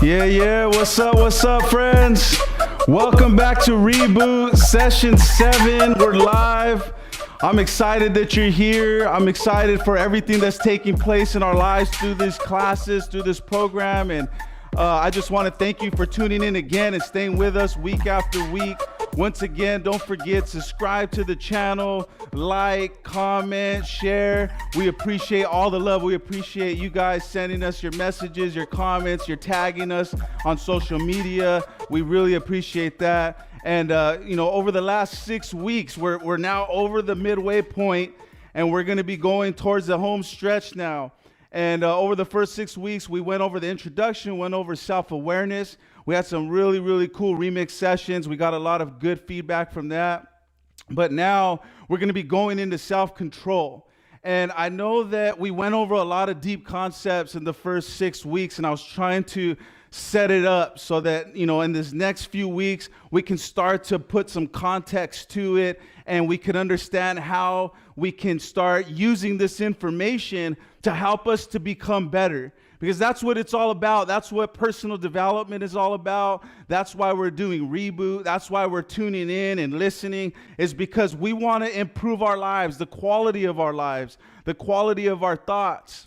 Yeah, what's up, friends? Welcome back to Reboot, Session 7. We're live. I'm excited that you're here. I'm excited for everything that's taking place in our lives through these classes, through this program, and I just want to thank you for tuning in again and staying with us week after week. Once again, don't forget, subscribe to the channel, like, comment, share. We appreciate all the love. We appreciate you guys sending us your messages, your comments, your tagging us on social media. We really appreciate that. And, over the last 6 weeks, we're now over the midway point, and we're going to be going towards the home stretch now. And over the first 6 weeks, we went over the introduction, went over self-awareness. We had some really, really cool remix sessions. We got a lot of good feedback from that. But now we're going to be going into self-control. And I know that we went over a lot of deep concepts in the first 6 weeks, and I was trying to set it up so that, in this next few weeks, we can start to put some context to it, and we can understand how we can start using this information to help us to become better. Because that's what it's all about. That's what personal development is all about. That's why we're doing Reboot. That's why we're tuning in and listening, is because we want to improve our lives, the quality of our lives, the quality of our thoughts.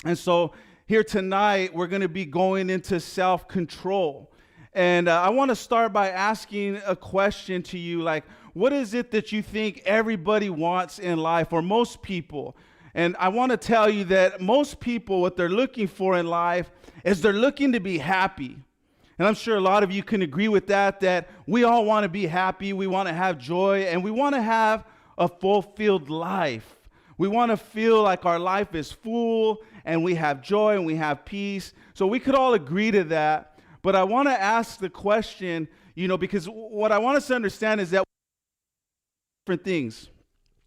And so here tonight, we're going to be going into self-control. And I want to start by asking a question to you, like, what is it that you think everybody wants in life, or most people? And I want to tell you that most people, what they're looking for in life is they're looking to be happy. And I'm sure a lot of you can agree with that we all want to be happy, we want to have joy, and we want to have a fulfilled life. We want to feel like our life is full, and we have joy, and we have peace. So we could all agree to that. But I want to ask the question, because what I want us to understand is that different things.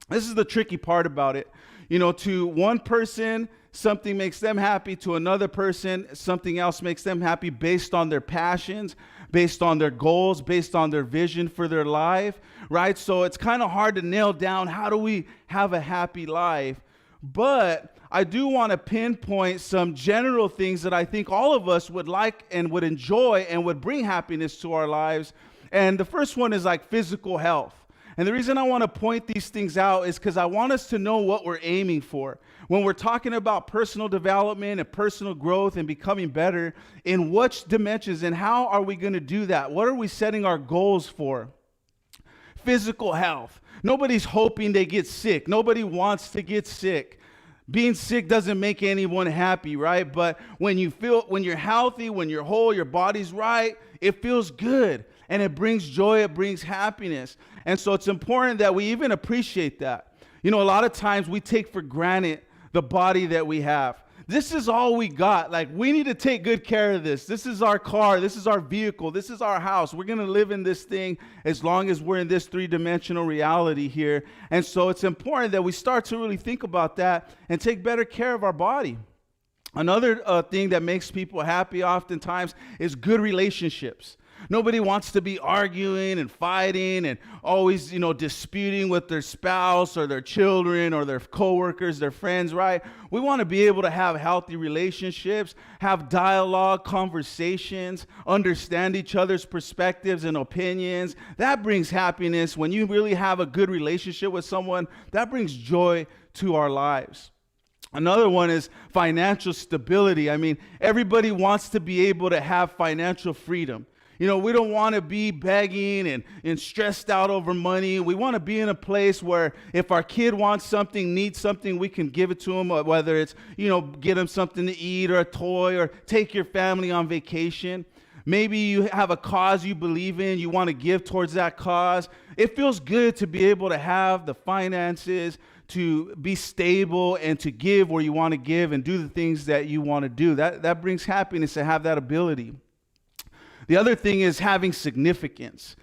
This is the tricky part about it. To one person, something makes them happy. To another person, something else makes them happy based on their passions, based on their goals, based on their vision for their life, right? So it's kind of hard to nail down, how do we have a happy life? But I do want to pinpoint some general things that I think all of us would like and would enjoy and would bring happiness to our lives. And the first one is like physical health. And the reason I want to point these things out is because I want us to know what we're aiming for. When we're talking about personal development and personal growth and becoming better, in which dimensions and how are we going to do that? What are we setting our goals for? Physical health. Nobody's hoping they get sick. Nobody wants to get sick. Being sick doesn't make anyone happy, right? But when you're healthy, when you're whole, your body's right, it feels good. And it brings joy, it brings happiness. And so it's important that we even appreciate that. A lot of times we take for granted the body that we have. This is all we got. Like, we need to take good care of this. This is our car. This is our vehicle. This is our house. We're going to live in this thing as long as we're in this three-dimensional reality here. And so it's important that we start to really think about that and take better care of our body. Another thing that makes people happy oftentimes is good relationships. Nobody wants to be arguing and fighting and always, disputing with their spouse or their children or their coworkers, their friends, right? We want to be able to have healthy relationships, have dialogue, conversations, understand each other's perspectives and opinions. That brings happiness. When you really have a good relationship with someone, that brings joy to our lives. Another one is financial stability. Everybody wants to be able to have financial freedom. We don't want to be begging and stressed out over money. We want to be in a place where if our kid wants something, needs something, we can give it to them, whether it's, get them something to eat or a toy or take your family on vacation. Maybe you have a cause you believe in, you want to give towards that cause. It feels good to be able to have the finances, to be stable and to give where you want to give and do the things that you want to do. That brings happiness to have that ability. The other thing is having significance.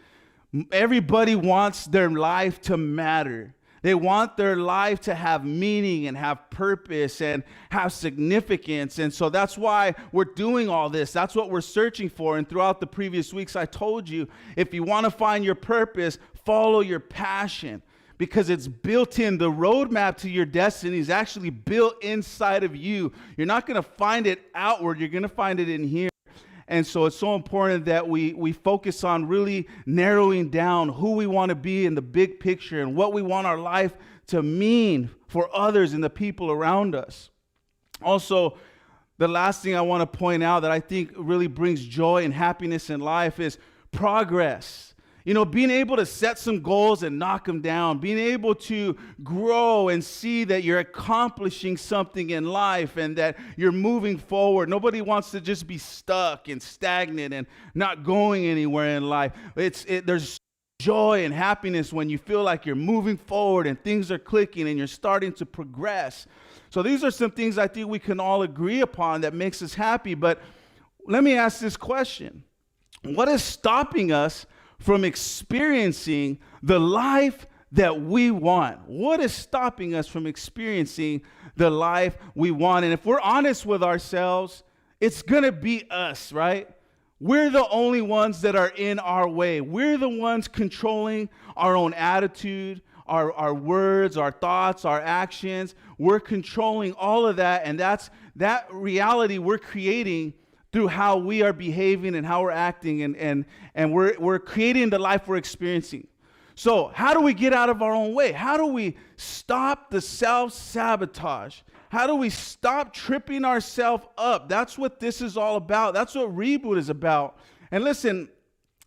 Everybody wants their life to matter. They want their life to have meaning and have purpose and have significance. And so that's why we're doing all this. That's what we're searching for. And throughout the previous weeks, I told you, if you want to find your purpose, follow your passion, because it's built in. The roadmap to your destiny is actually built inside of you. You're not going to find it outward. You're going to find it in here. And so it's so important that we focus on really narrowing down who we want to be in the big picture and what we want our life to mean for others and the people around us. Also, the last thing I want to point out that I think really brings joy and happiness in life is progress. You know, being able to set some goals and knock them down, being able to grow and see that you're accomplishing something in life and that you're moving forward. Nobody wants to just be stuck and stagnant and not going anywhere in life. There's joy and happiness when you feel like you're moving forward and things are clicking and you're starting to progress. So these are some things I think we can all agree upon that makes us happy. But let me ask this question. What is stopping us from experiencing the life that we want? What is stopping us from experiencing the life we want? And if we're honest with ourselves, it's going to be us, right? We're the only ones that are in our way. We're the ones controlling our own attitude, our words, our thoughts, our actions. We're controlling all of that, and that reality we're creating through how we are behaving and how we're acting, and we're creating the life we're experiencing. So how do we get out of our own way? How do we stop the self-sabotage? How do we stop tripping ourselves up? That's what this is all about. That's what Reboot is about. And listen,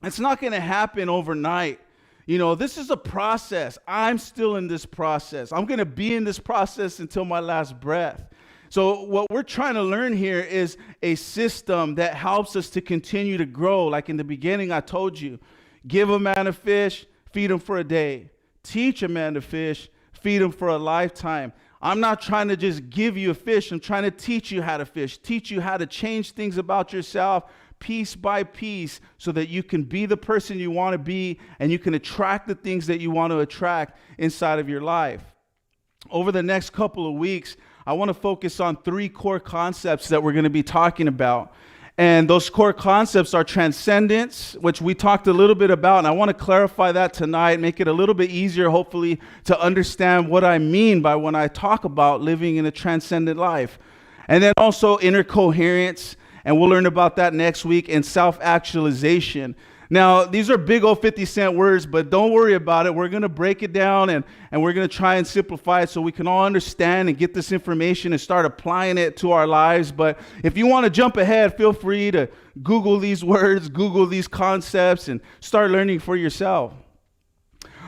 it's not going to happen overnight. You know, this is a process. I'm still in this process. I'm going to be in this process until my last breath. So what we're trying to learn here is a system that helps us to continue to grow. Like in the beginning, I told you, give a man a fish, feed him for a day. Teach a man to fish, feed him for a lifetime. I'm not trying to just give you a fish. I'm trying to teach you how to fish, teach you how to change things about yourself piece by piece so that you can be the person you want to be and you can attract the things that you want to attract inside of your life. Over the next couple of weeks, I want to focus on 3 core concepts that we're going to be talking about. And those core concepts are transcendence, which we talked a little bit about, and I want to clarify that tonight, make it a little bit easier, hopefully, to understand what I mean by when I talk about living in a transcendent life. And then also inner coherence, and we'll learn about that next week, and self-actualization. Now, these are big old 50-cent words, but don't worry about it. We're going to break it down, and we're going to try and simplify it so we can all understand and get this information and start applying it to our lives. But if you want to jump ahead, feel free to Google these words, Google these concepts, and start learning for yourself.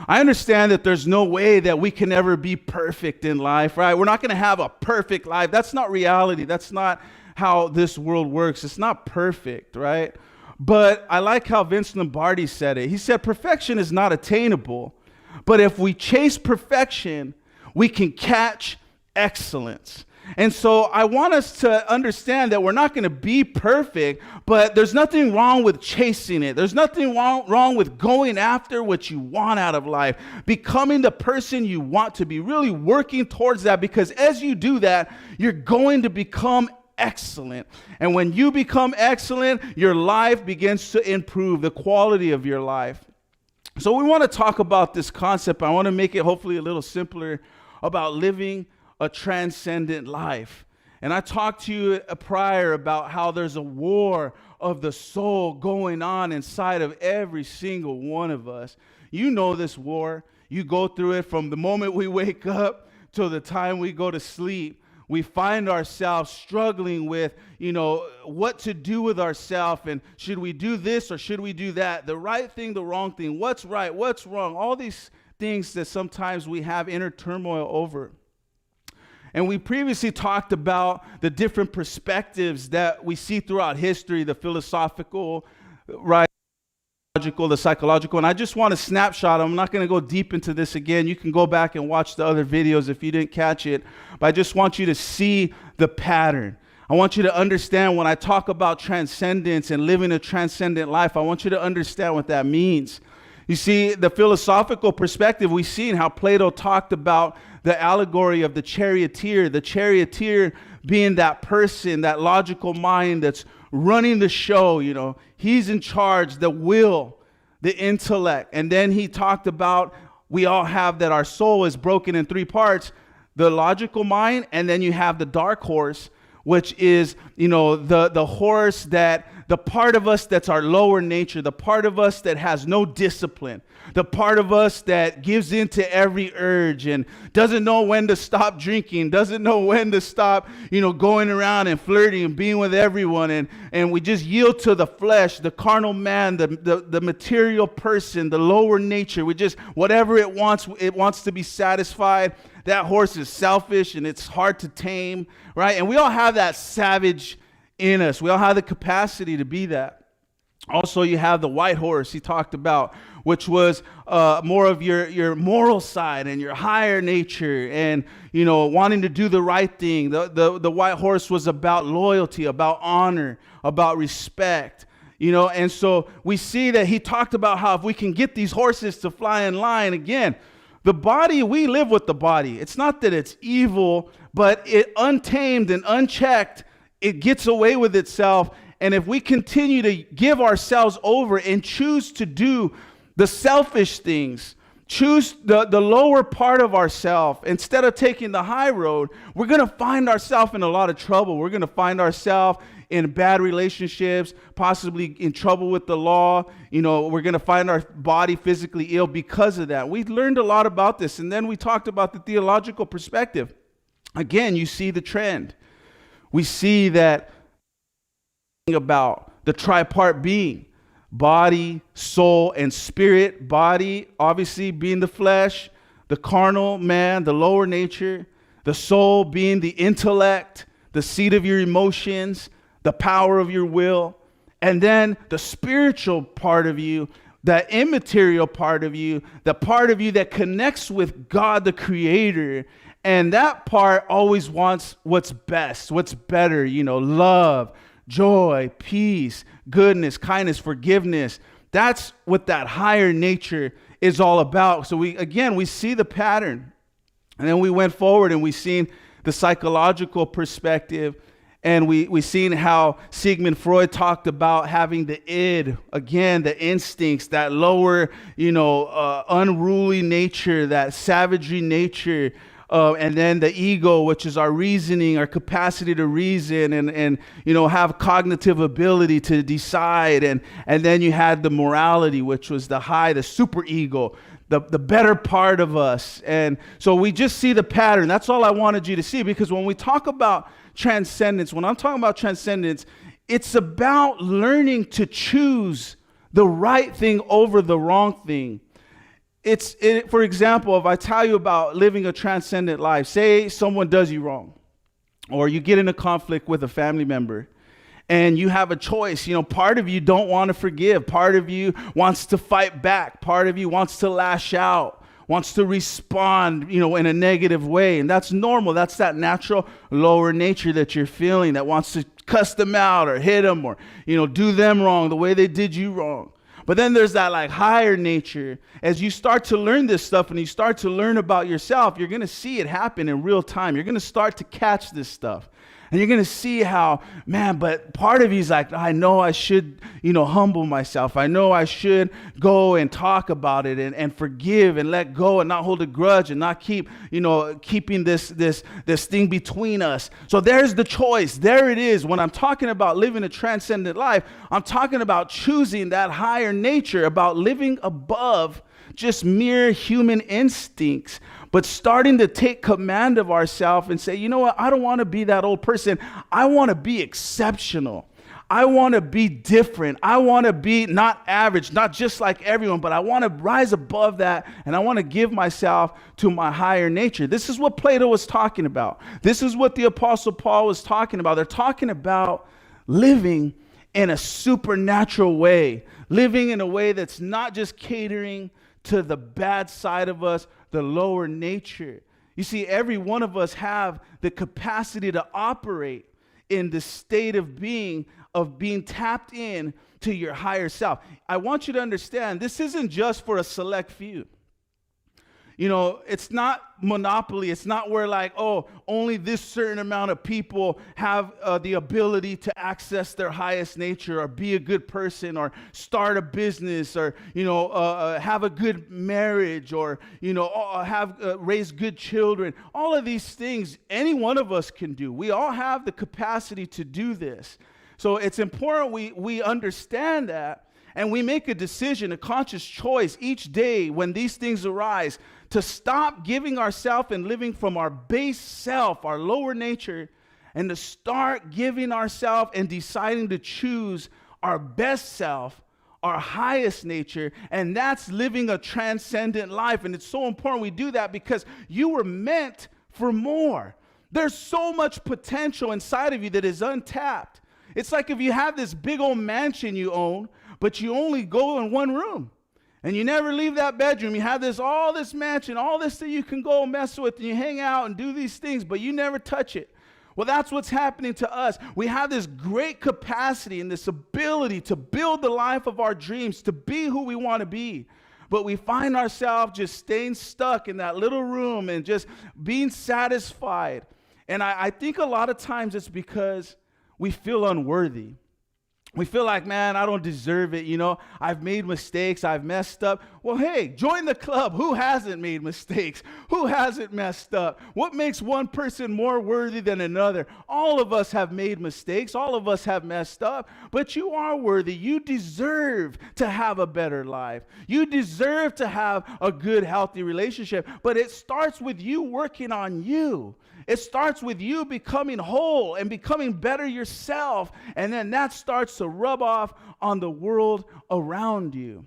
I understand that there's no way that we can ever be perfect in life, right? We're not going to have a perfect life. That's not reality. That's not how this world works. It's not perfect, right? But I like how Vince Lombardi said it. He said, perfection is not attainable, but if we chase perfection, we can catch excellence. And so I want us to understand that we're not going to be perfect, but there's nothing wrong with chasing it. There's nothing wrong with going after what you want out of life, becoming the person you want to be, really working towards that, because as you do that, you're going to become excellent. And when you become excellent, your life begins to improve, the quality of your life. So we want to talk about this concept. I want to make it hopefully a little simpler about living a transcendent life. And I talked to you prior about how there's a war of the soul going on inside of every single one of us. You know this war. You go through it from the moment we wake up till the time we go to sleep. We find ourselves struggling with, what to do with ourselves, and should we do this or should we do that? The right thing, the wrong thing, what's right, what's wrong, all these things that sometimes we have inner turmoil over. And we previously talked about the different perspectives that we see throughout history, the philosophical, right? The psychological, and I just want to snapshot. I'm not going to go deep into this again. You can go back and watch the other videos if you didn't catch it, but I just want you to see the pattern. I want you to understand when I talk about transcendence and living a transcendent life, I want you to understand what that means. You see, the philosophical perspective, we've seen how Plato talked about the allegory of the charioteer being that person, that logical mind that's running the show, he's in charge, the will, the intellect. And then he talked about, we all have that our soul is broken in 3 parts, the logical mind, and then you have the dark horse, which is, the horse that the part of us that's our lower nature, the part of us that has no discipline, the part of us that gives in to every urge and doesn't know when to stop drinking, doesn't know when to stop, going around and flirting and being with everyone. And we just yield to the flesh, the carnal man, the material person, the lower nature. We just, whatever it wants to be satisfied. That horse is selfish and it's hard to tame, right? And we all have that savage in us. We all have the capacity to be that. Also, you have the white horse he talked about, which was more of your moral side and your higher nature and, wanting to do the right thing. The white horse was about loyalty, about honor, about respect. And so we see that he talked about how if we can get these horses to fly in line, again, the body, we live with the body. It's not that it's evil, but it untamed and unchecked, it gets away with itself. And if we continue to give ourselves over and choose to do the selfish things, choose the lower part of ourselves, instead of taking the high road, we're going to find ourselves in a lot of trouble. We're going to find ourselves in bad relationships, possibly in trouble with the law. We're going to find our body physically ill because of that. We learned a lot about this, and then we talked about the theological perspective. Again, you see the trend. We see that about the tripart being, body, soul, and spirit. Body, obviously, being the flesh, the carnal man, the lower nature, the soul being the intellect, the seat of your emotions, the power of your will, and then the spiritual part of you, the immaterial part of you, the part of you that connects with God, the Creator. And that part always wants what's best, what's better, love, joy, peace, goodness, kindness, forgiveness. That's what that higher nature is all about. So we see the pattern. And then we went forward and we seen the psychological perspective. And we seen how Sigmund Freud talked about having the id, again, the instincts, that lower, unruly nature, that savagery nature, and then the ego, which is our reasoning, our capacity to reason and have cognitive ability to decide. And then you had the morality, which was the super ego, the better part of us. And so we just see the pattern. That's all I wanted you to see, because when we talk about transcendence, when I'm talking about transcendence, it's about learning to choose the right thing over the wrong thing. For example, if I tell you about living a transcendent life, say someone does you wrong, or you get in a conflict with a family member, and you have a choice. Part of you don't want to forgive. Part of you wants to fight back. Part of you wants to lash out, wants to respond, in a negative way. And that's normal. That's that natural lower nature that you're feeling, that wants to cuss them out or hit them or, do them wrong the way they did you wrong. But then there's that higher nature. As you start to learn this stuff and you start to learn about yourself, you're going to see it happen in real time. You're going to start to catch this stuff. And you're going to see how, but part of you is I know I should, humble myself. I know I should go and talk about it and forgive and let go and not hold a grudge and not keep, keeping this thing between us. So there's the choice. There it is. When I'm talking about living a transcendent life, I'm talking about choosing that higher nature, about living above just mere human instincts, but starting to take command of ourselves and say, you know what, I don't want to be that old person. I want to be exceptional. I want to be different. I want to be not average, not just like everyone, but I want to rise above that, and I want to give myself to my higher nature. This is what Plato was talking about. This is what the Apostle Paul was talking about. They're talking about living in a supernatural way, living in a way that's not just catering to the bad side of us, the lower nature. You see, every one of us have the capacity to operate in the state of being tapped in to your higher self. I want you to understand, this isn't just for a select few. It's not monopoly. It's not where only this certain amount of people have the ability to access their highest nature or be a good person or start a business or, have a good marriage or, raise good children. All of these things, any one of us can do. We all have the capacity to do this. So it's important we understand that, and we make a decision, a conscious choice each day when these things arise to stop giving ourselves and living from our base self, our lower nature, and to start giving ourselves and deciding to choose our best self, our highest nature, and that's living a transcendent life. And it's so important we do that because you were meant for more. There's so much potential inside of you that is untapped. It's like if you have this big old mansion you own, but you only go in one room and you never leave that bedroom. You have all this mansion, all this that you can go mess with, and you hang out and do these things, but you never touch it. Well, that's what's happening to us. We have this great capacity and this ability to build the life of our dreams, to be who we want to be. But we find ourselves just staying stuck in that little room and just being satisfied. And I think a lot of times it's because we feel unworthy. We feel like, man, I don't deserve it. I've made mistakes. I've messed up. Well, hey, join the club. Who hasn't made mistakes? Who hasn't messed up? What makes one person more worthy than another? All of us have made mistakes. All of us have messed up. But you are worthy. You deserve to have a better life. You deserve to have a good, healthy relationship. But it starts with you working on you. It starts with you becoming whole and becoming better yourself, and then that starts to rub off on the world around you.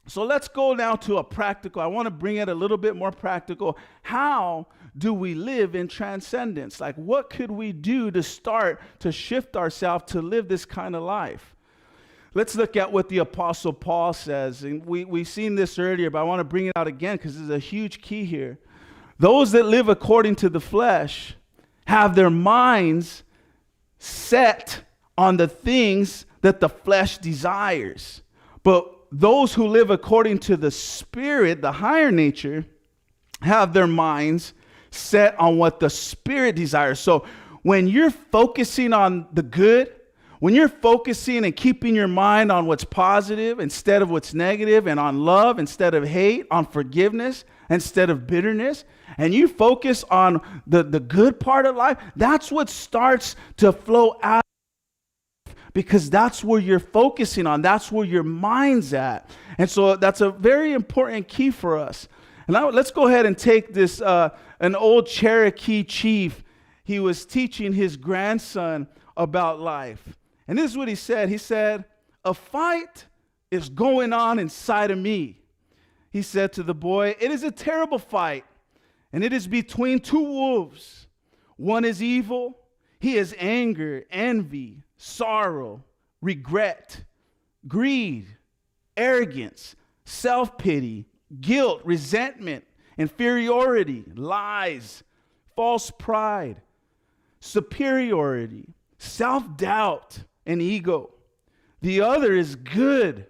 So let's go now to a practical. I want to bring it a little bit more practical. How do we live in transcendence? Like, what could we do to start to shift ourselves to live this kind of life? Let's look at what the Apostle Paul says. And we've seen this earlier, but I want to bring it out again because there's a huge key here. Those that live according to the flesh have their minds set on the things that the flesh desires. But those who live according to the Spirit, the higher nature, have their minds set on what the Spirit desires. So when you're focusing on the good, when you're focusing and keeping your mind on what's positive instead of what's negative, and on love instead of hate, on forgiveness instead of bitterness, and you focus on the good part of life, that's what starts to flow out, because that's where you're focusing on. That's where your mind's at. And so that's a very important key for us. And now let's go ahead and take this, an old Cherokee chief. He was teaching his grandson about life. And this is what he said. He said, "A fight is going on inside of me." He said to the boy, "It is a terrible fight, and it is between two wolves. One is evil. He has anger, envy, sorrow, regret, greed, arrogance, self-pity, guilt, resentment, inferiority, lies, false pride, superiority, self-doubt, and ego. The other is good.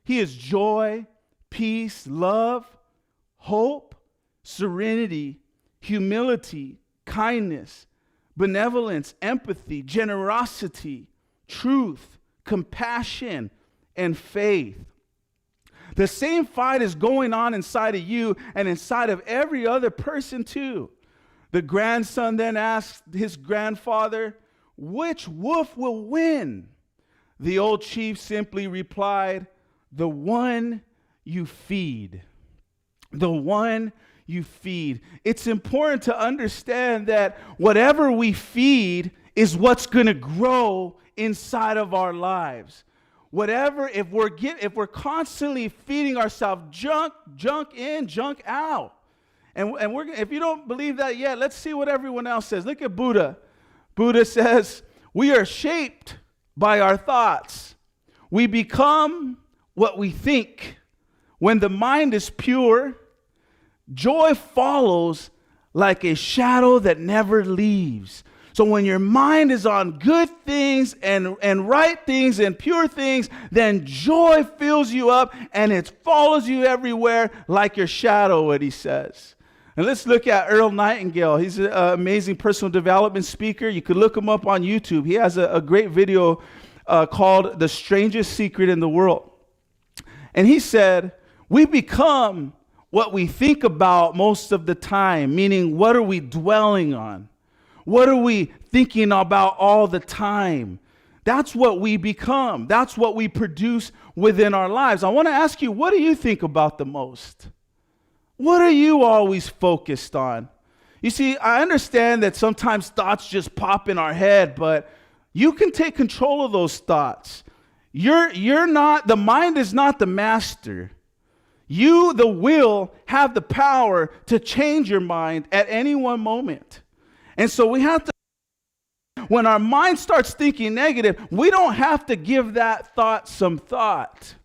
He is joy, peace, love, hope, serenity, humility, kindness, benevolence, empathy, generosity, truth, compassion, and faith." The same fight is going on inside of you and inside of every other person too. The grandson then asked his grandfather, "Which wolf will win?" The old chief simply replied, "The one you feed." The one you feed. It's important to understand that whatever we feed is what's going to grow inside of our lives. If we're constantly feeding ourselves junk in, junk out. And if you don't believe that yet, let's see what everyone else says. Look at Buddha. Buddha says, "We are shaped by our thoughts. We become what we think. When the mind is pure, joy follows like a shadow that never leaves." So when your mind is on good things and right things and pure things, then joy fills you up and it follows you everywhere like your shadow, what he says. And let's look at Earl Nightingale. He's an amazing personal development speaker. You could look him up on YouTube. He has a great video called "The Strangest Secret in the World." And he said, "We become what we think about most of the time," meaning what are we dwelling on? What are we thinking about all the time? that's what we become. That's what we produce within our lives. I want to ask you, what do you think about the most? What are you always focused on? You see, I understand that sometimes thoughts just pop in our head, but you can take control of those thoughts. You're not, the mind is not the master. You, the will, have the power to change your mind at any one moment. And so we have to, when our mind starts thinking negative, we don't have to give that thought some thought.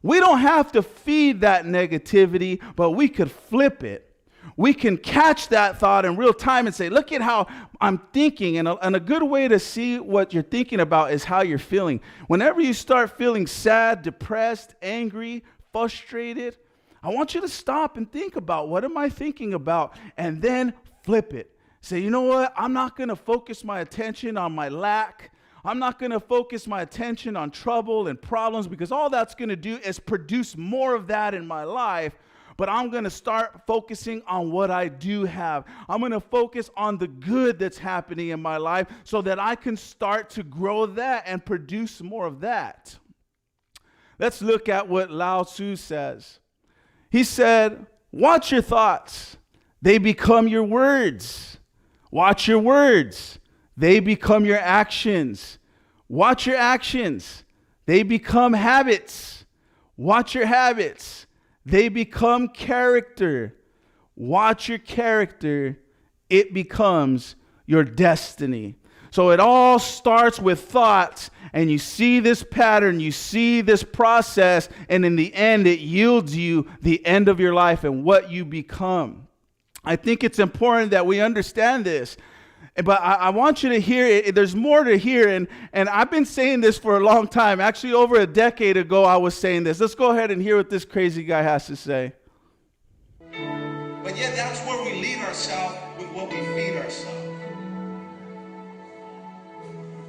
We don't have to feed that negativity, but we could flip it. We can catch that thought in real time and say, look at how I'm thinking. And a good way to see what you're thinking about is how you're feeling. Whenever you start feeling sad, depressed, angry, frustrated, I want you to stop and think about, what am I thinking about? And then flip it. Say, you know what? I'm not going to focus my attention on my lack. I'm not going to focus my attention on trouble and problems, because all that's going to do is produce more of that in my life. But I'm going to start focusing on what I do have. I'm going to focus on the good that's happening in my life so that I can start to grow that and produce more of that. Let's look at what Lao Tzu says. He said, watch your thoughts. They become your words. Watch your words. They become your actions. Watch your actions. They become habits. Watch your habits. They become character. Watch your character. It becomes your destiny. So it all starts with thoughts, and you see this pattern, you see this process, and in the end, it yields you the end of your life and what you become. I think it's important that we understand this. But I want you to hear it. There's more to hear, and I've been saying this for a long time. Actually, over a decade ago, I was saying this. Let's go ahead and hear what this crazy guy has to say. But yet that's where we lead ourselves with what we feed ourselves.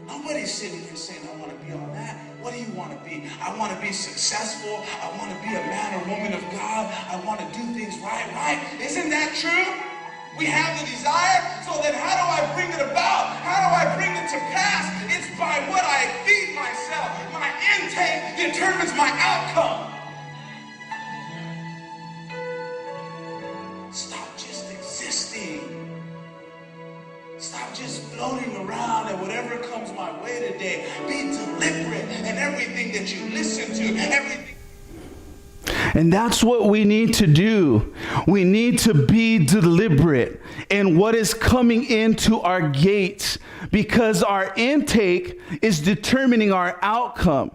Nobody's sitting here saying, I want to be all that. What do you want to be? I want to be successful. I want to be a man or woman of God. I want to do things right? Isn't that true? We have the desire, so then how do I bring it about? How do I bring it to pass? It's by what I feed myself. My intake determines my outcome. Stop just existing. Stop just floating around and whatever comes my way today. Be deliberate in everything that you listen to, everything. And that's what we need to do. We need to be deliberate in what is coming into our gates, because our intake is determining our outcome.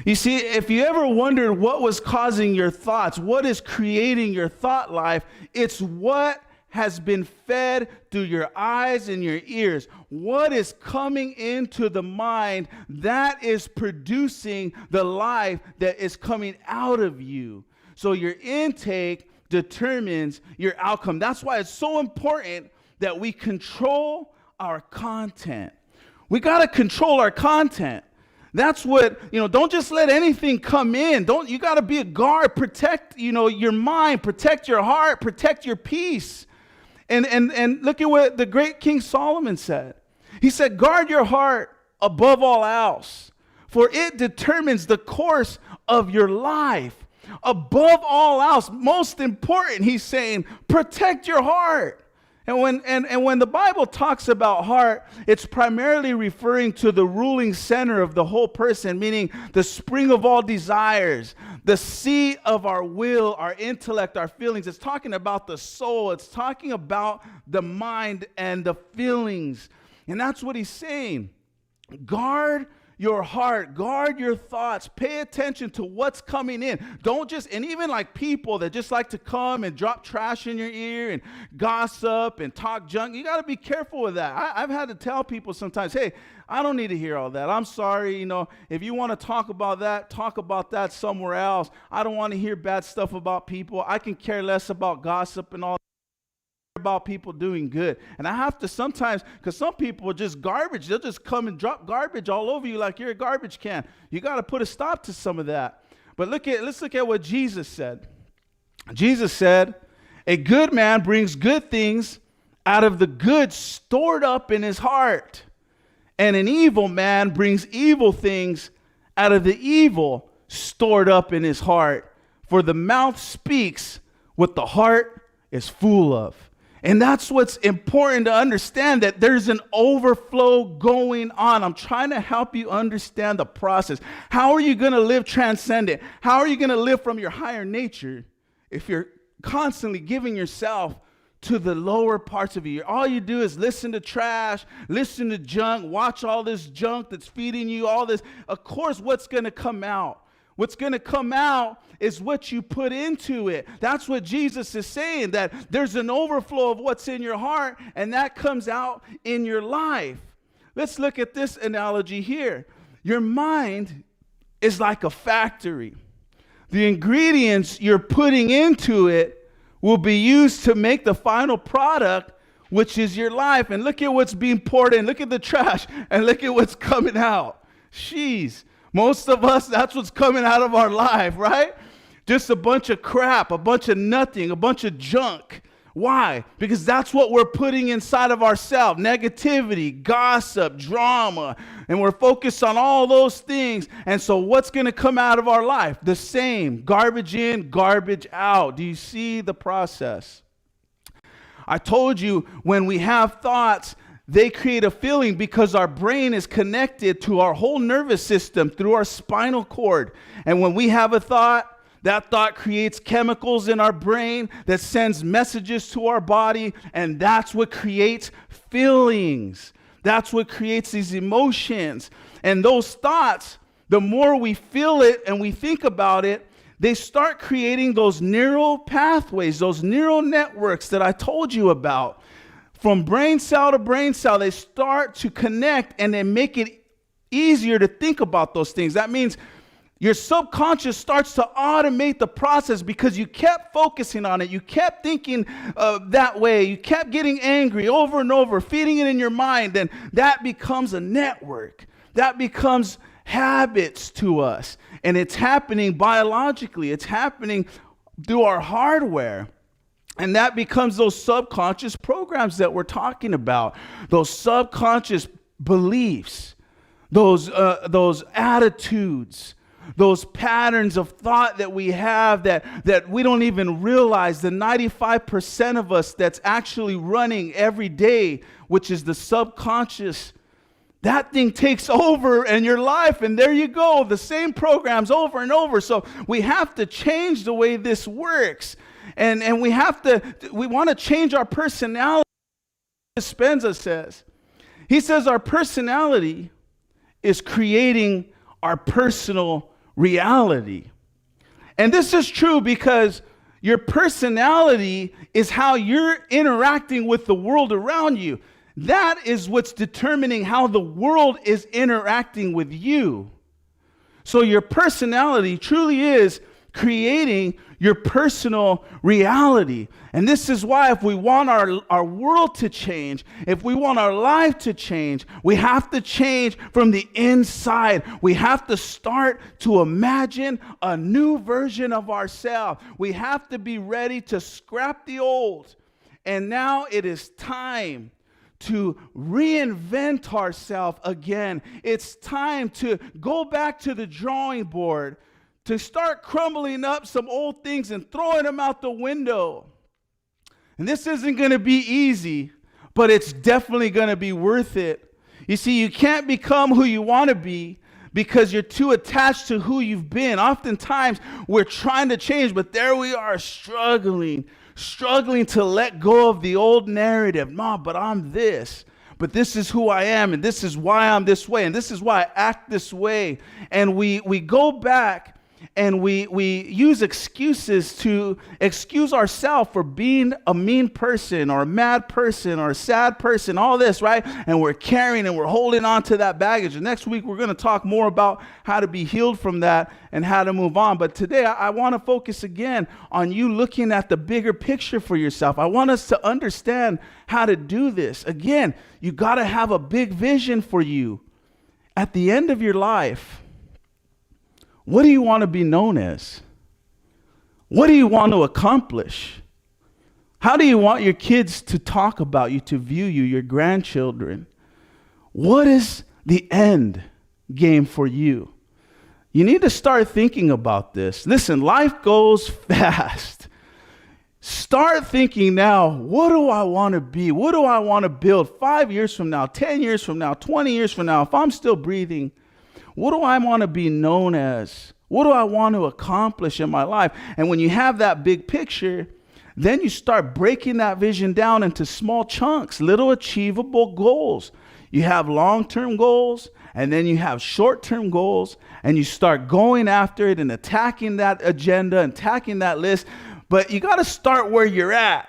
You see, if you ever wondered what was causing your thoughts, what is creating your thought life, it's what has been fed through your eyes and your ears. What is coming into the mind, that is producing the life that is coming out of you. So your intake determines your outcome. That's why it's so important that we control our content. We got to control our content. That's what, don't just let anything come in. You got to be a guard, protect, your mind, protect your heart, protect your peace. And look at what the great King Solomon said. He said, guard your heart above all else, for it determines the course of your life. Above all else, most important, he's saying, protect your heart. And when the Bible talks about heart, it's primarily referring to the ruling center of the whole person, meaning the spring of all desires, the seat of our will, our intellect, our feelings. It's talking about the soul. It's talking about the mind and the feelings. And that's what he's saying. Guard your heart, guard your thoughts, pay attention to what's coming in. Don't just, and even like people that just like to come and drop trash in your ear and gossip and talk junk, you got to be careful with that. I've had to tell people sometimes, hey, I don't need to hear all that. I'm sorry, if you want to talk about that somewhere else. I don't want to hear bad stuff about people. I can care less about gossip and all about people doing good. And I have to sometimes, because some people are just garbage, they'll just come and drop garbage all over you like you're a garbage can. You got to put a stop to some of that. But let's look at what Jesus said. Jesus said, a good man brings good things out of the good stored up in his heart, And an evil man brings evil things out of the evil stored up in his heart. For the mouth speaks what the heart is full of. And that's what's important to understand, that there's an overflow going on. I'm trying to help you understand the process. How are you going to live transcendent? How are you going to live from your higher nature if you're constantly giving yourself to the lower parts of you? All you do is listen to trash, listen to junk, watch all this junk that's feeding you all this. Of course, what's going to come out? What's going to come out is what you put into it. That's what Jesus is saying, that there's an overflow of what's in your heart, and that comes out in your life. Let's look at this analogy here. Your mind is like a factory. The ingredients you're putting into it will be used to make the final product, which is your life. And look at what's being poured in. Look at the trash, and look at what's coming out. Jeez. Most of us, that's what's coming out of our life, right? Just a bunch of crap, a bunch of nothing, a bunch of junk. Why? Because that's what we're putting inside of ourselves. Negativity, gossip, drama. And we're focused on all those things. And so what's going to come out of our life? The same. Garbage in, garbage out. Do you see the process? I told you, when we have thoughts, they create a feeling because our brain is connected to our whole nervous system through our spinal cord. And when we have a thought, that thought creates chemicals in our brain that sends messages to our body, and that's what creates feelings. That's what creates these emotions. And those thoughts, the more we feel it and we think about it, they start creating those neural pathways, those neural networks that I told you about. From brain cell to brain cell, they start to connect, and they make it easier to think about those things. That means your subconscious starts to automate the process because you kept focusing on it. You kept thinking that way. You kept getting angry over and over, feeding it in your mind. And that becomes a network. That becomes habits to us. And it's happening biologically. It's happening through our hardware. And that becomes those subconscious programs that we're talking about, those subconscious beliefs, those attitudes, those patterns of thought that we have that we don't even realize. The 95% of us that's actually running every day, which is the subconscious, that thing takes over in your life, and there you go, the same programs over and over. So we have to change the way this works. And we want to change our personality. Dispenza says. He says our personality is creating our personal reality. And this is true because your personality is how you're interacting with the world around you. That is what's determining how the world is interacting with you. So your personality truly is creating your personal reality. And this is why, if we want our world to change, if we want our life to change, we have to change from the inside. We have to start to imagine a new version of ourselves. We have to be ready to scrap the old. And now it is time to reinvent ourselves again. It's time to go back to the drawing board, to start crumbling up some old things and throwing them out the window. And this isn't going to be easy, but it's definitely going to be worth it. You see, you can't become who you want to be because you're too attached to who you've been. Oftentimes, we're trying to change, but there we are struggling to let go of the old narrative. No, but I'm this. But this is who I am, and this is why I'm this way, and this is why I act this way. And we go back and we use excuses to excuse ourselves for being a mean person or a mad person or a sad person, all this, right? And we're carrying and we're holding on to that baggage. And next week, we're going to talk more about how to be healed from that and how to move on. But today, I want to focus again on you looking at the bigger picture for yourself. I want us to understand how to do this. Again, you got to have a big vision for you. At the end of your life, what do you want to be known as? What do you want to accomplish? How do you want your kids to talk about you, to view you, your grandchildren? What is the end game for you. You need to start thinking about this. Listen, life goes fast. Start thinking now, what do I want to be? What do I want to build 5 years from now, 10 years from now, 20 years from now? If I'm still breathing, what do I want to be known as? What do I want to accomplish in my life? And when you have that big picture, then you start breaking that vision down into small chunks, little achievable goals. You have long-term goals, and then you have short-term goals, and you start going after it and attacking that agenda and attacking that list. But you got to start where you're at.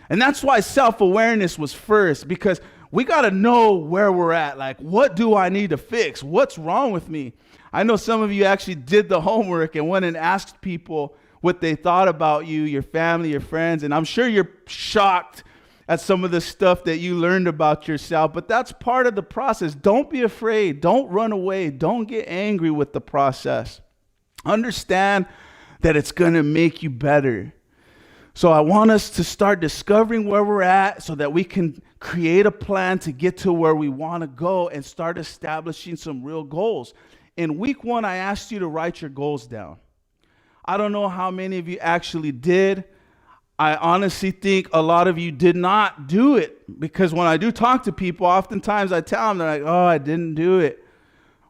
And that's why self-awareness was first, because we got to know where we're at. Like, what do I need to fix? What's wrong with me? I know some of you actually did the homework and went and asked people what they thought about you, your family, your friends. And I'm sure you're shocked at some of the stuff that you learned about yourself, but that's part of the process. Don't be afraid. Don't run away. Don't get angry with the process. Understand that it's going to make you better. So I want us to start discovering where we're at so that we can create a plan to get to where we want to go and start establishing some real goals. In week 1, I asked you to write your goals down. I don't know how many of you actually did. I honestly think a lot of you did not do it, because when I do talk to people, oftentimes I tell them, they're like, oh, I didn't do it.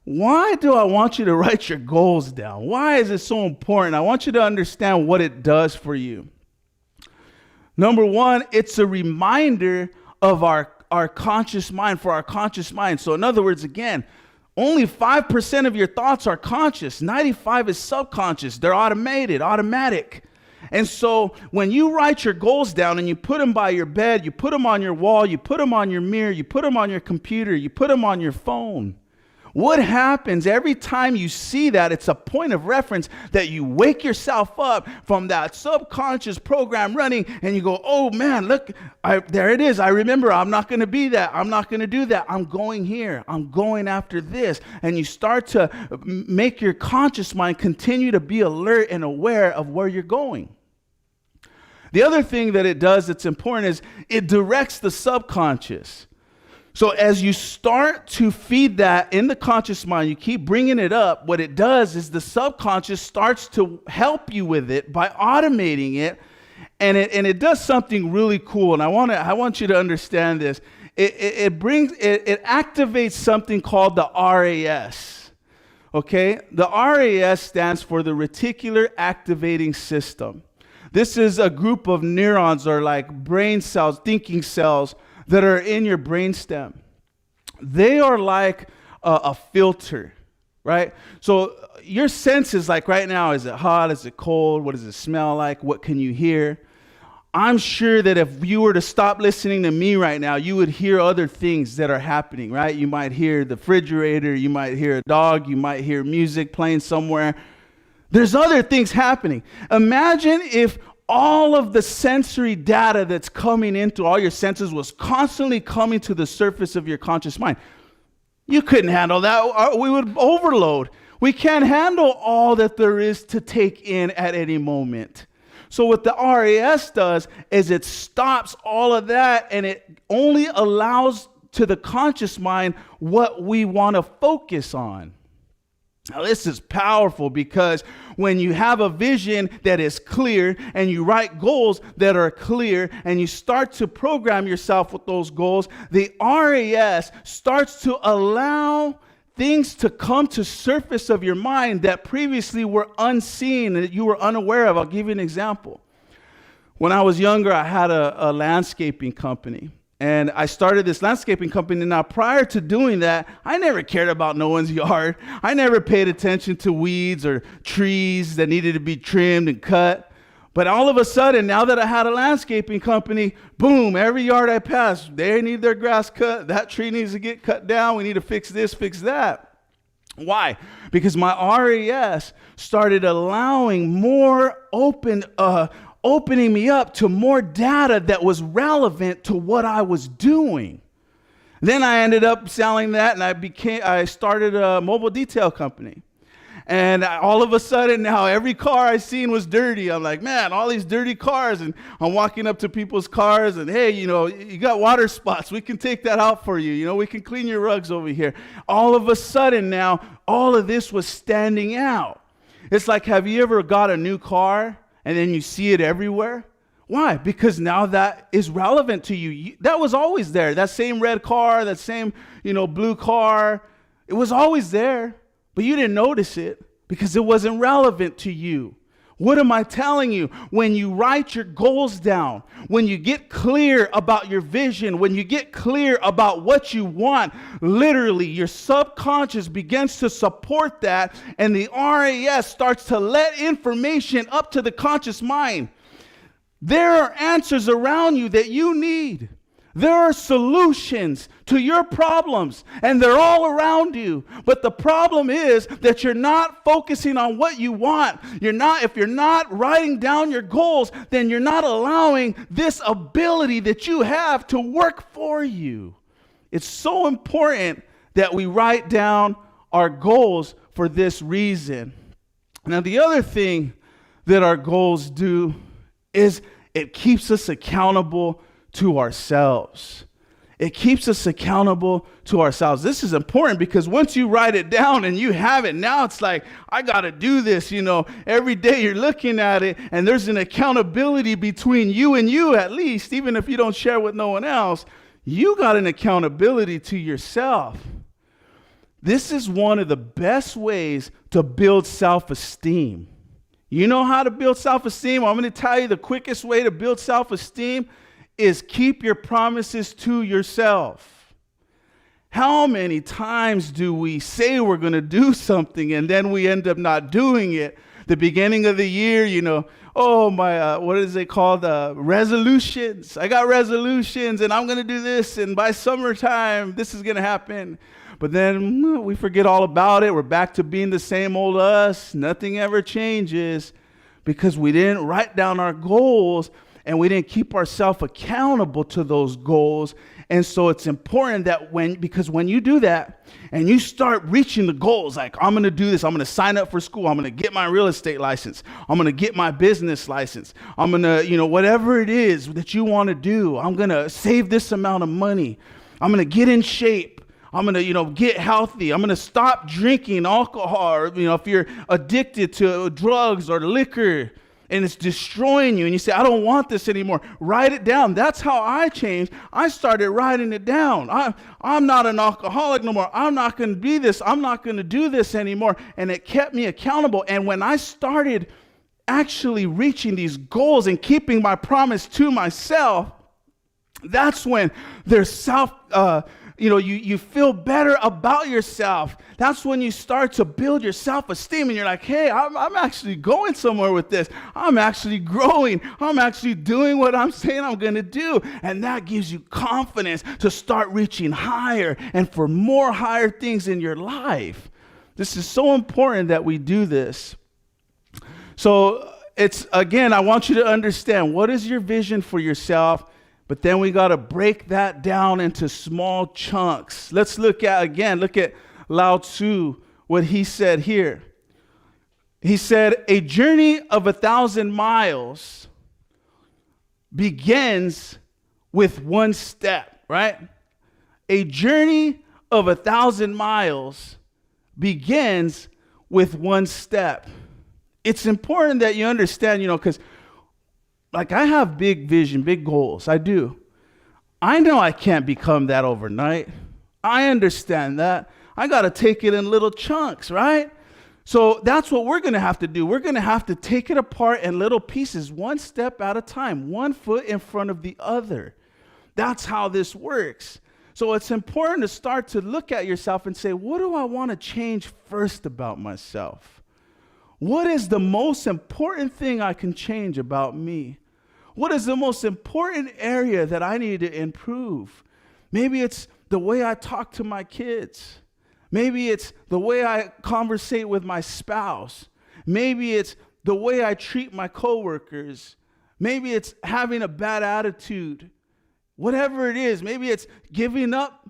Why do I want you to write your goals down? Why is it so important? I want you to understand what it does for you. Number 1, it's a reminder of our conscious mind, for our conscious mind. So in other words, again, only 5% of your thoughts are conscious. 95% is subconscious. They're automatic. And so when you write your goals down and you put them by your bed, you put them on your wall, you put them on your mirror, you put them on your computer, you put them on your phone, what happens every time you see that? It's a point of reference that you wake yourself up from that subconscious program running, and you go, oh man, look, there it is. I remember I'm not going to be that. I'm not going to do that. I'm going here. I'm going after this. And you start to make your conscious mind continue to be alert and aware of where you're going. The other thing that it does that's important is it directs the subconscious. So as you start to feed that in the conscious mind, you keep bringing it up, what it does is the subconscious starts to help you with it by automating it, and it does something really cool. And I want you to understand this. It activates something called the RAS. Okay? The RAS stands for the reticular activating system. This is a group of neurons, or like brain cells, thinking cells, that are in your brainstem. They are like a filter, right? So your senses, like right now, is it hot? Is it cold? What does it smell like? What can you hear? I'm sure that if you were to stop listening to me right now, you would hear other things that are happening, right? You might hear the refrigerator, you might hear a dog, you might hear music playing somewhere. There's other things happening. Imagine if all of the sensory data that's coming into all your senses was constantly coming to the surface of your conscious mind. You couldn't handle that. We would overload. We can't handle all that there is to take in at any moment. So what the RAS does is it stops all of that, and it only allows to the conscious mind what we want to focus on. Now, this is powerful, because when you have a vision that is clear and you write goals that are clear and you start to program yourself with those goals, the RAS starts to allow things to come to surface of your mind that previously were unseen and that you were unaware of. I'll give you an example. When I was younger, I had a landscaping company. And I started this landscaping company. Now, prior to doing that, I never cared about no one's yard. I never paid attention to weeds or trees that needed to be trimmed and cut. But all of a sudden, now that I had a landscaping company, boom, every yard I passed, they need their grass cut. That tree needs to get cut down. We need to fix this, fix that. Why? Because my RAS started allowing more opening me up to more data that was relevant to what I was doing. Then I ended up selling that, and I started a mobile detail company. And all of a sudden now every car I seen was dirty. I'm like, man, all these dirty cars. And I'm walking up to people's cars and, hey, you got water spots. We can take that out for you. We can clean your rugs over here. All of a sudden now, all of this was standing out. It's like, have you ever got a new car and then you see it everywhere? Why? Because now that is relevant to you. That was always there. That same red car, that same, blue car, it was always there. But you didn't notice it because it wasn't relevant to you. What am I telling you? When you write your goals down, when you get clear about your vision, when you get clear about what you want, literally your subconscious begins to support that, and the RAS starts to let information up to the conscious mind. There are answers around you that you need. There are solutions to your problems, and they're all around you. But the problem is that you're not focusing on what you want. If you're not writing down your goals, then you're not allowing this ability that you have to work for you. It's so important that we write down our goals for this reason. Now, the other thing that our goals do is it keeps us accountable to ourselves. It keeps us accountable to ourselves. This is important because once you write it down and you have it, now it's like, I got to do this. Every day you're looking at it and there's an accountability between you and you, at least, even if you don't share with no one else, you got an accountability to yourself. This is one of the best ways to build self-esteem. You know how to build self-esteem? I'm going to tell you the quickest way to build self-esteem is keep your promises to yourself. How many times do we say we're going to do something and then we end up not doing it? The beginning of the year, what is it called? Resolutions. I got resolutions and I'm going to do this, and by summertime, this is going to happen. But then we forget all about it. We're back to being the same old us. Nothing ever changes because we didn't write down our goals and we didn't keep ourselves accountable to those goals. And so it's important that because when you do that and you start reaching the goals, like I'm going to do this, I'm going to sign up for school, I'm going to get my real estate license, I'm going to get my business license, I'm going to, whatever it is that you want to do, I'm going to save this amount of money, I'm going to get in shape, I'm going to, get healthy, I'm going to stop drinking alcohol, or, if you're addicted to drugs or liquor, and it's destroying you, and you say, I don't want this anymore. Write it down. That's how I changed. I started writing it down. I'm not an alcoholic no more. I'm not going to be this. I'm not going to do this anymore. And it kept me accountable. And when I started actually reaching these goals and keeping my promise to myself, that's when there's you feel better about yourself. That's when you start to build your self-esteem and you're like, hey, I'm actually going somewhere with this. I'm actually growing. I'm actually doing what I'm saying I'm going to do. And that gives you confidence to start reaching higher and for more higher things in your life. This is so important that we do this. So I want you to understand, what is your vision for yourself? But then we got to break that down into small chunks. Let's look at Lao Tzu, what he said here. He said, a journey of 1,000 miles begins with one step, right? A journey of 1,000 miles begins with one step. It's important that you understand, because I have big vision, big goals. I do. I know I can't become that overnight. I understand that. I got to take it in little chunks, right? So that's what we're going to have to do. We're going to have to take it apart in little pieces, one step at a time, one foot in front of the other. That's how this works. So it's important to start to look at yourself and say, what do I want to change first about myself? What is the most important thing I can change about me? What is the most important area that I need to improve? Maybe it's the way I talk to my kids. Maybe it's the way I conversate with my spouse. Maybe it's the way I treat my coworkers. Maybe it's having a bad attitude. Whatever it is, maybe it's giving up,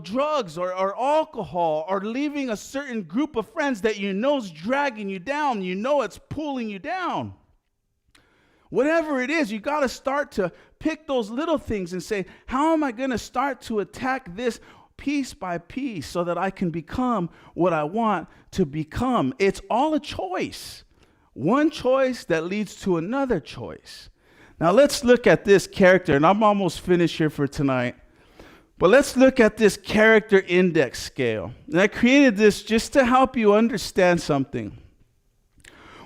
drugs or alcohol, or leaving a certain group of friends that you know is dragging you down, it's pulling you down. Whatever it is, you got to start to pick those little things and say, how am I going to start to attack this piece by piece so that I can become what I want to become? It's all a choice. One choice that leads to another choice. Now let's look at this character, and I'm almost finished here for tonight. But let's look at this character index scale. And I created this just to help you understand something.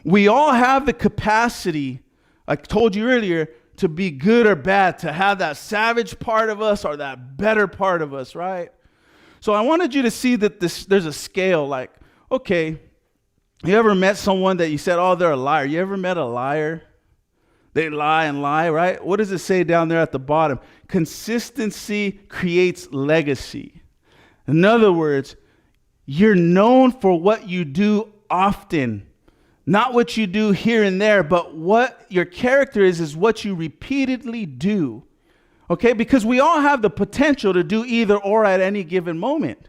We all have the capacity, I told you earlier, to be good or bad, to have that savage part of us or that better part of us, right? So I wanted you to see that there's a scale. Like, okay, you ever met someone that you said, oh, they're a liar? You ever met a liar? They lie and lie, right? What does it say down there at the bottom? Consistency creates legacy. In other words, you're known for what you do often. Not what you do here and there, but what your character is what you repeatedly do. Okay? Because we all have the potential to do either or at any given moment.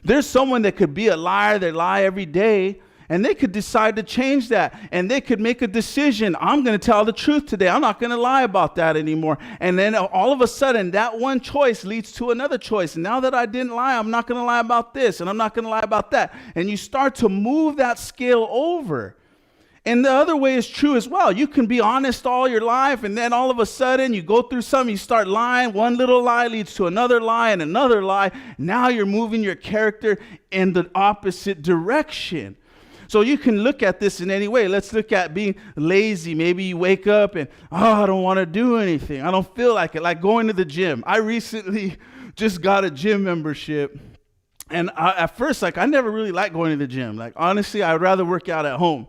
There's someone that could be a liar, they lie every day, and they could decide to change that. And they could make a decision. I'm going to tell the truth today. I'm not going to lie about that anymore. And then all of a sudden, that one choice leads to another choice. And now that I didn't lie, I'm not going to lie about this. And I'm not going to lie about that. And you start to move that scale over. And the other way is true as well. You can be honest all your life, and then all of a sudden you go through something, you start lying. One little lie leads to another lie and another lie. Now you're moving your character in the opposite direction. So you can look at this in any way. Let's look at being lazy. Maybe you wake up and, I don't want to do anything. I don't feel like it. Like going to the gym. I recently just got a gym membership. And at first, I never really liked going to the gym. Like, honestly, I'd rather work out at home.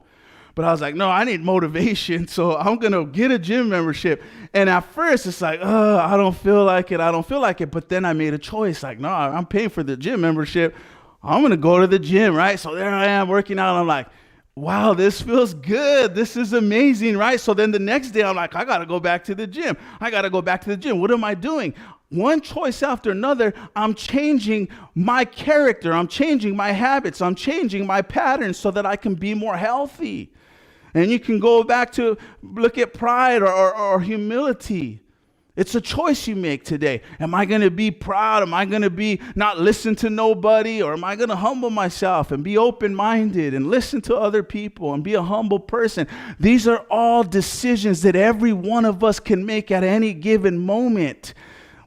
But I was like, no, I need motivation, so I'm going to get a gym membership. And at first, it's like, I don't feel like it. But then I made a choice. Like, no, I'm paying for the gym membership. I'm going to go to the gym, right? So there I am working out. And I'm like, wow, this feels good. This is amazing, right? So then the next day, I'm like, I got to go back to the gym. What am I doing? One choice after another, I'm changing my character. I'm changing my habits. I'm changing my patterns so that I can be more healthy. And you can go back to look at pride or humility. It's a choice you make today. Am I going to be proud? Am I going to be not listen to nobody? Or am I going to humble myself and be open-minded and listen to other people and be a humble person? These are all decisions that every one of us can make at any given moment.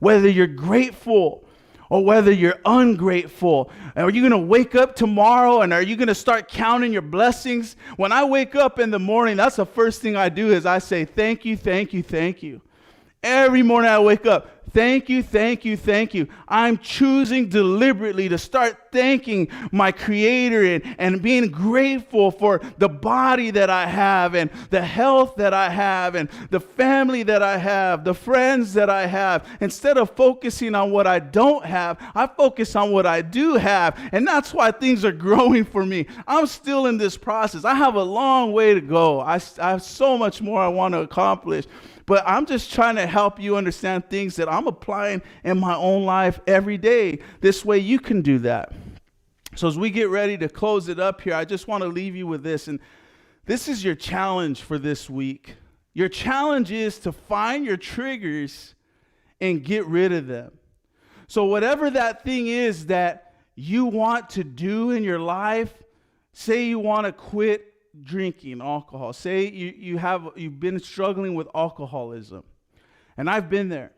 Whether you're grateful or whether you're ungrateful. Are you going to wake up tomorrow and are you going to start counting your blessings? When I wake up in the morning, that's the first thing I do is I say, thank you, thank you, thank you. Every morning I wake up, thank you, thank you, thank you. I'm choosing deliberately to start thanking my Creator and being grateful for the body that I have and the health that I have and the family that I have, the friends that I have. Instead of focusing on what I don't have, I focus on what I do have. And that's why things are growing for me. I'm still in this process. I have a long way to go. I have so much more I want to accomplish. But I'm just trying to help you understand things that I'm applying in my own life every day. This way you can do that. So as we get ready to close it up here, I just want to leave you with this. And this is your challenge for this week. Your challenge is to find your triggers and get rid of them. So whatever that thing is that you want to do in your life, say you want to quit drinking alcohol. Say you've been struggling with alcoholism. And I've been there.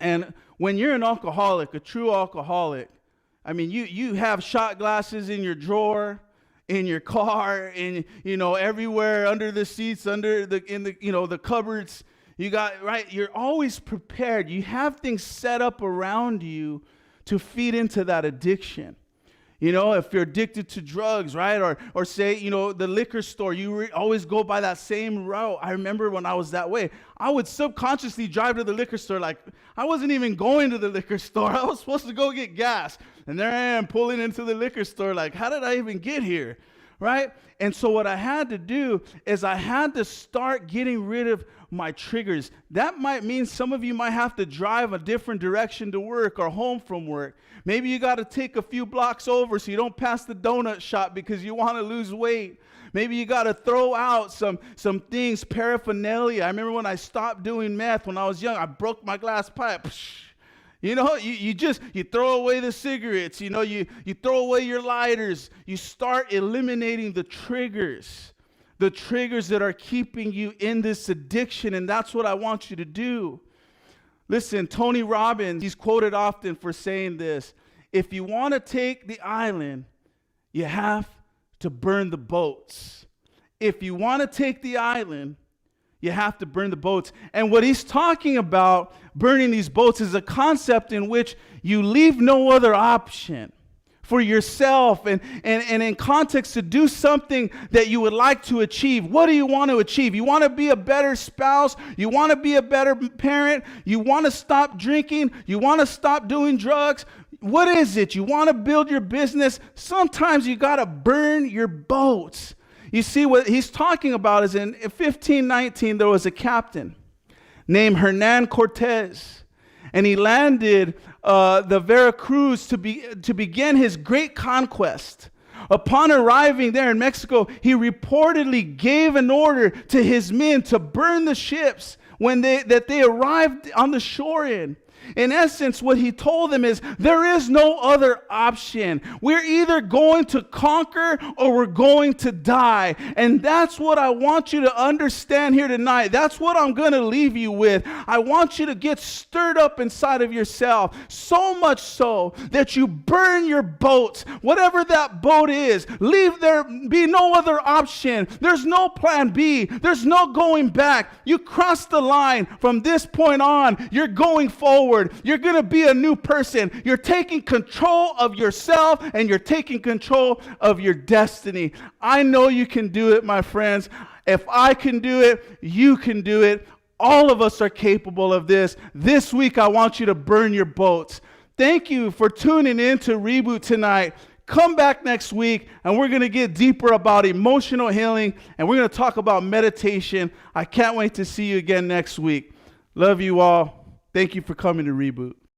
And when you're an alcoholic, a true alcoholic, I mean, you have shot glasses in your drawer, in your car, in everywhere, under the seats, in the cupboards. You got, right? You're always prepared. You have things set up around you to feed into that addiction. If you're addicted to drugs, right? Or say, the liquor store, you always go by that same route. I remember when I was that way, I would subconsciously drive to the liquor store. Like, I wasn't even going to the liquor store. I was supposed to go get gas. And there I am pulling into the liquor store. Like, how did I even get here? right? And so what I had to do is I had to start getting rid of my triggers. That might mean some of you might have to drive a different direction to work or home from work. Maybe you got to take a few blocks over so you don't pass the donut shop because you want to lose weight. Maybe you got to throw out some things, paraphernalia. I remember when I stopped doing meth when I was young, I broke my glass pipe. You know, you throw away the cigarettes, you know, you throw away your lighters. You start eliminating the triggers that are keeping you in this addiction, and that's what I want you to do. Listen, Tony Robbins, he's quoted often for saying this: if you want to take the island, you have to burn the boats. If you want to take the island, you have to burn the boats. And what he's talking about, burning these boats, is a concept in which you leave no other option for yourself and in context to do something that you would like to achieve. What do you want to achieve? You want to be a better spouse? You want to be a better parent? You want to stop drinking? You want to stop doing drugs? What is it? You want to build your business? Sometimes you got to burn your boats. You see, what he's talking about is in 1519, there was a captain named Hernan Cortez, and he landed the Veracruz to begin his great conquest. Upon arriving there in Mexico, he reportedly gave an order to his men to burn the ships that they arrived on the shore in. In essence, what he told them is, there is no other option. We're either going to conquer or we're going to die. And that's what I want you to understand here tonight. That's what I'm going to leave you with. I want you to get stirred up inside of yourself, so much so that you burn your boats, whatever that boat is. Leave there be no other option. There's no plan B. There's no going back. You cross the line. From this point on, you're going forward. You're going to be a new person. You're taking control of yourself and you're taking control of your destiny. I know you can do it, my friends. If I can do it, you can do it. All of us are capable of this. This week, I want you to burn your boats. Thank you for tuning in to Reboot tonight. Come back next week, and we're going to get deeper about emotional healing, and we're going to talk about meditation. I can't wait to see you again next week. Love you all. Thank you for coming to Reboot.